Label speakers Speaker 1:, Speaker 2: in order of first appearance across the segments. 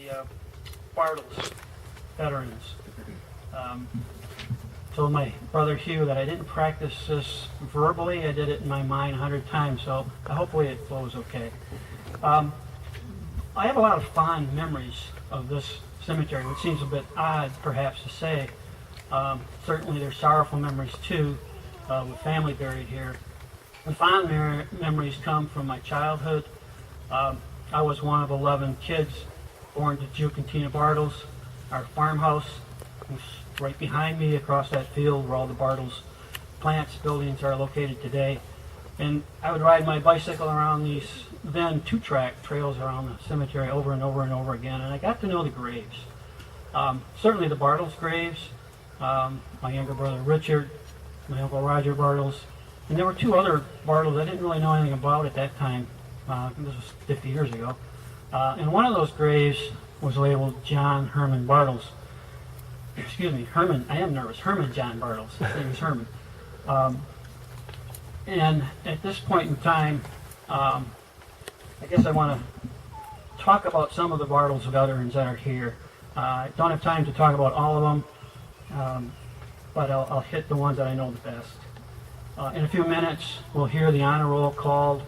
Speaker 1: the Bartels veterans. Told my brother Hugh that I didn't practice this verbally. I did it in my mind 100 times, so hopefully it flows okay. I have a lot of fond memories of this cemetery, which seems a bit odd perhaps to say. Certainly there's sorrowful memories too, with family buried here. The fond memories come from my childhood. I was one of 11 kids born to Juke and Tina Bartels. Our farmhouse was right behind me across that field where all the Bartels plants, buildings are located today. And I would ride my bicycle around these then two-track trails around the cemetery over and over and over again, and I got to know the graves. Certainly the Bartels graves, my younger brother Richard, my uncle Roger Bartels, and there were two other Bartels I didn't really know anything about at that time. This was 50 years ago. And one of those graves was labeled John Herman Bartels. Excuse me, Herman, I am nervous, Herman John Bartels. His name is Herman. And at this point in time, I guess I want to talk about some of the Bartels veterans that are here. I don't have time to talk about all of them, but I'll hit the ones that I know the best. In a few minutes, we'll hear the honor roll called,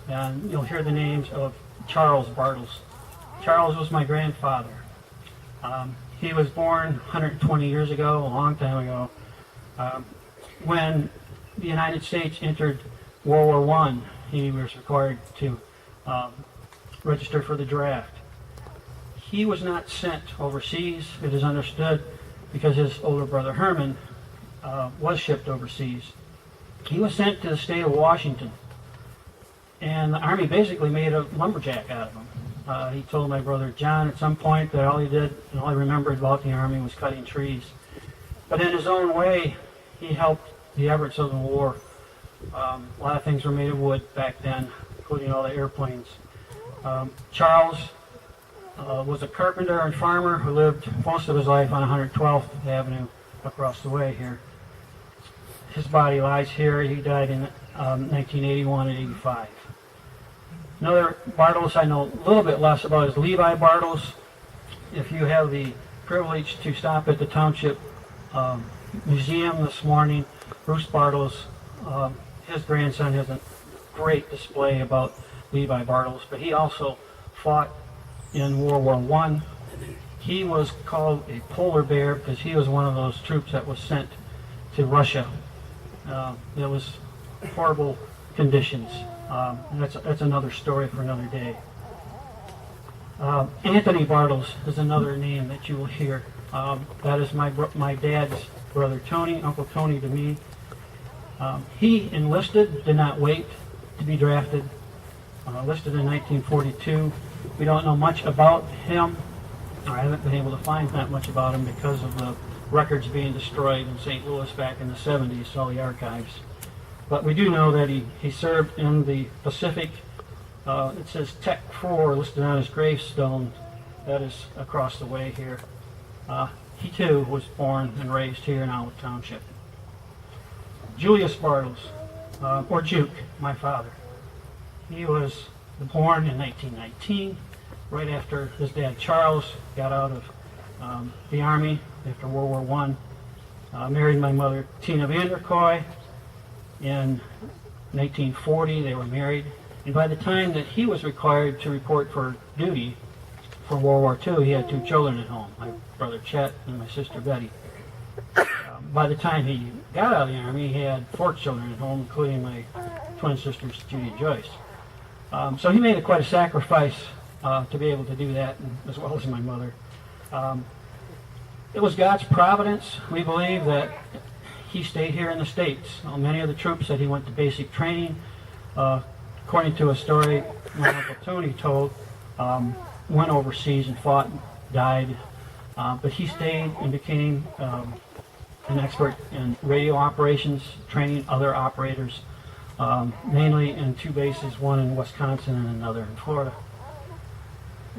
Speaker 1: and you'll hear the names of Charles Bartels. Charles was my grandfather. He was born 120 years ago, a long time ago, when the United States entered World War I. He was required to register for the draft. He was not sent overseas, it is understood, because his older brother Herman was shipped overseas. He was sent to the state of Washington, and the Army basically made a lumberjack out of him. He told my brother John at some point that all he did and all he remembered about the Army was cutting trees. But in his own way, he helped the efforts of the war. A lot of things were made of wood back then, including all the airplanes. Charles was a carpenter and farmer who lived most of his life on 112th Avenue across the way here. His body lies here. He died in 1981 at 85. Another Bartels I know a little bit less about is Levi Bartels. If you have the privilege to stop at the Township Museum this morning, Bruce Bartels, his grandson, has a great display about Levi Bartels, but he also fought in World War I. He was called a polar bear because he was one of those troops that was sent to Russia. It was horrible conditions. That's another story for another day. Anthony Bartels is another name that you will hear. That is my dad's brother Tony, Uncle Tony to me. He enlisted, did not wait to be drafted. Enlisted in 1942. We don't know much about him, or I haven't been able to find that much about him because of the records being destroyed in St. Louis back in the 70s, all the archives. But we do know that he served in the Pacific. It says Tech 4 listed on his gravestone. That is across the way here. He too was born and raised here in Olive Township. Julius Bartels, or Juke, my father. He was born in 1919, right after his dad Charles got out of the Army after World War I. Married my mother Tina Vanderkoy. In 1940 they were married, and by the time that he was required to report for duty for World War II, he had two children at home, my brother Chet and my sister Betty. By the time he got out of the Army, he had 4 children at home, including my twin sisters Judy and Joyce. So he made quite a sacrifice to be able to do that, as well as my mother. It was God's providence, we believe, that he stayed here in the States. Many of the troops that he went to basic training, according to a story my Uncle Tony told, went overseas and fought and died. But he stayed and became an expert in radio operations, training other operators, mainly in 2 bases, one in Wisconsin and another in Florida.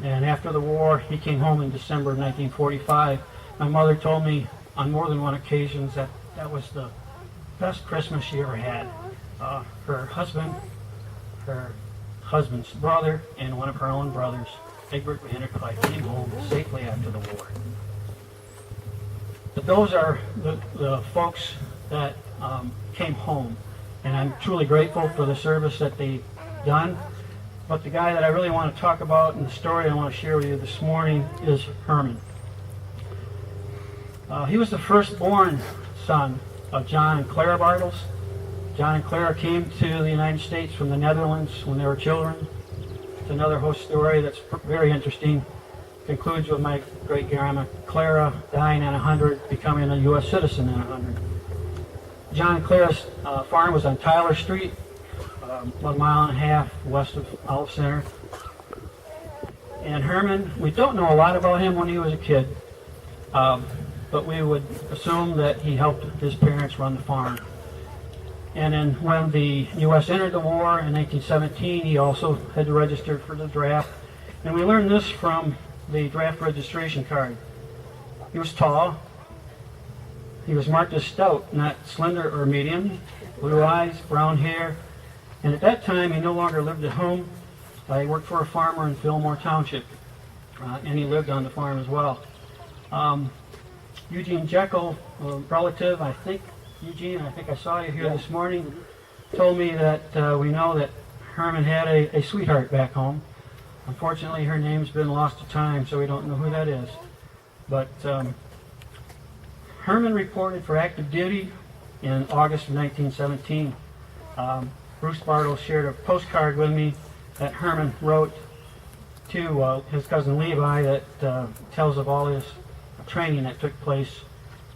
Speaker 1: And after the war, he came home in December of 1945. My mother told me on more than one occasion that that was the best Christmas she ever had. Her husband's brother, and one of her own brothers, Egbert Vanderkleif, came home safe shortly after the war. But those are the folks that came home, and I'm truly grateful for the service that they've done. But the guy that I really want to talk about and the story I want to share with you this morning is Herman. He was the firstborn son of John and Clara Bartels. John and Clara came to the United States from the Netherlands when they were children. It's another whole story that's very interesting. Concludes with my great-grandma Clara dying at 100, becoming a U.S. citizen at 100. John and Clara's farm was on Tyler Street, 1.5 miles west of Olive Center. And Herman, we don't know a lot about him when he was a kid, but we would assume that he helped his parents run the farm. And then when the U.S. entered the war in 1917, he also had to register for the draft. And we learned this from the draft registration card. He was tall. He was marked as stout, not slender or medium. Blue eyes, brown hair. And at that time, he no longer lived at home. He worked for a farmer in Fillmore Township, and he lived on the farm as well. Eugene Jekyll, a relative, I think I saw you here this morning, told me that we know that Herman had a sweetheart back home. Unfortunately, her name's been lost to time, so we don't know who that is. But Herman reported for active duty in August of 1917. Bruce Bartels shared a postcard with me that Herman wrote to his cousin Levi that tells of all his training that took place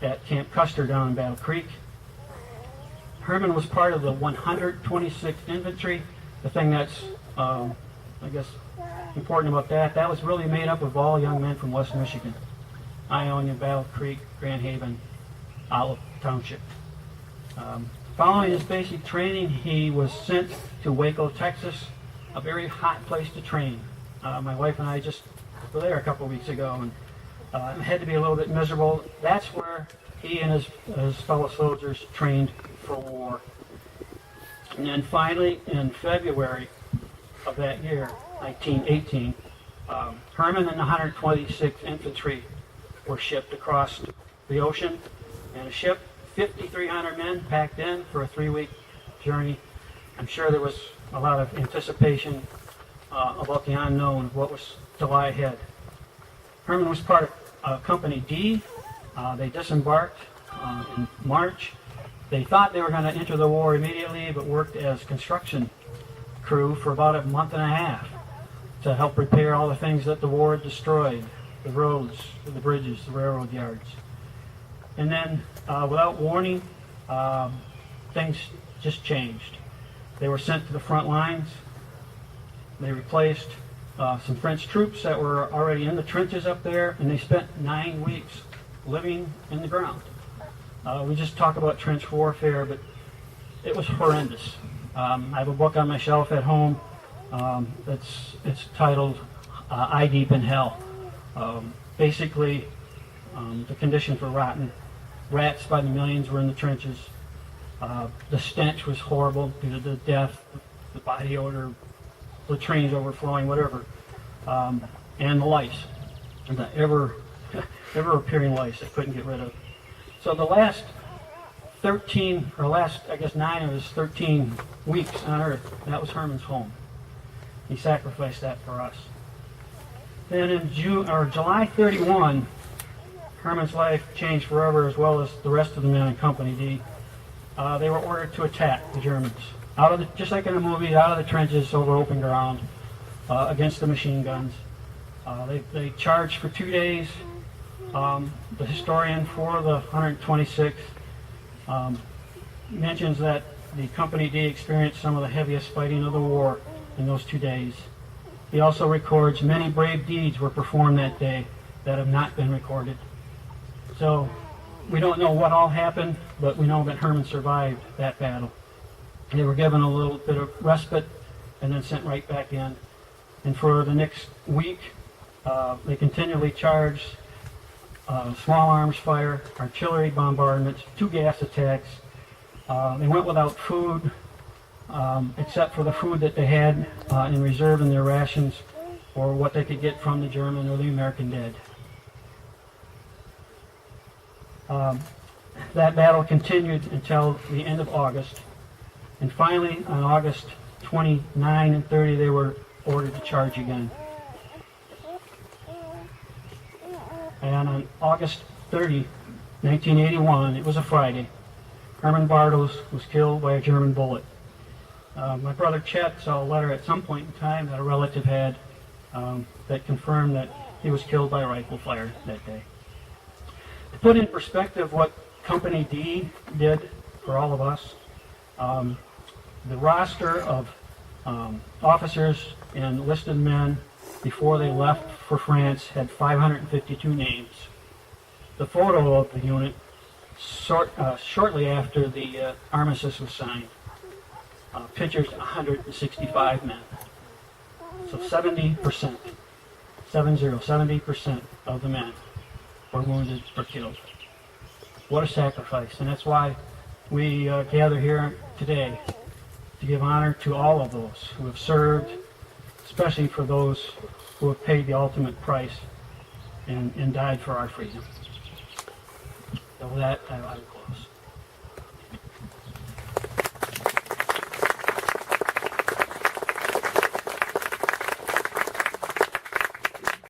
Speaker 1: at Camp Custer down in Battle Creek. Herman was part of the 126th Infantry. The thing that's, I guess, important about that was really made up of all young men from West Michigan. Ionia, Battle Creek, Grand Haven, Olive Township. Following his basic training, he was sent to Waco, Texas, a very hot place to train. My wife and I just were there a couple of weeks ago, and it had to be a little bit miserable. That's where he and his fellow soldiers trained for war. And then finally, in February of that year, 1918, Herman and the 126th Infantry were shipped across the ocean, and a ship, 5,300 men packed in for a 3-week journey. I'm sure there was a lot of anticipation about the unknown of what was to lie ahead. Herman was part of Company D. They disembarked in March. They thought they were going to enter the war immediately, but worked as construction crew for about a month and a half to help repair all the things that the war had destroyed, the roads, the bridges, the railroad yards. And then, without warning, things just changed. They were sent to the front lines. They replaced some French troops that were already in the trenches up there, and they spent 9 weeks living in the ground. We just talk about trench warfare, but it was horrendous. I have a book on my shelf at home. It's titled Eye Deep in Hell. Basically, the conditions were rotten. Rats by the millions were in the trenches. The stench was horrible due to the death, the body odor, latrines overflowing, whatever. And the lice, the ever appearing lice that couldn't get rid of. So the last 9 of his 13 weeks on Earth, that was Herman's home. He sacrificed that for us. Then in July 31, Herman's life changed forever, as well as the rest of the men in Company D. They were ordered to attack the Germans, just like in the movie, out of the trenches over open ground, against the machine guns. They charged for 2 days. The historian for the 126th mentions that the Company D experienced some of the heaviest fighting of the war in those 2 days. He also records many brave deeds were performed that day that have not been recorded. So we don't know what all happened, but we know that Herman survived that battle. They were given a little bit of respite and then sent right back in. And for the next week, they continually charged small arms fire, artillery bombardments, 2 gas attacks. They went without food, except for the food that they had in reserve in their rations, or what they could get from the German or the American dead. That battle continued until the end of August, and finally on August 29 and 30 they were ordered to charge again. And on August 30, 1981, it was a Friday, Herman Bartels was killed by a German bullet. My brother Chet saw a letter at some point in time that a relative had that confirmed that he was killed by rifle fire that day. To put in perspective what Company D did for all of us, the roster of officers and enlisted men before they left for France had 552 names. The photo of the unit shortly after the armistice was signed pictures 165 men. So 70% of the men were wounded or killed. What a sacrifice. And that's why we gather here today to give honor to all of those who have served, especially for those who have paid the ultimate price and died for our freedom. So with that, I will close.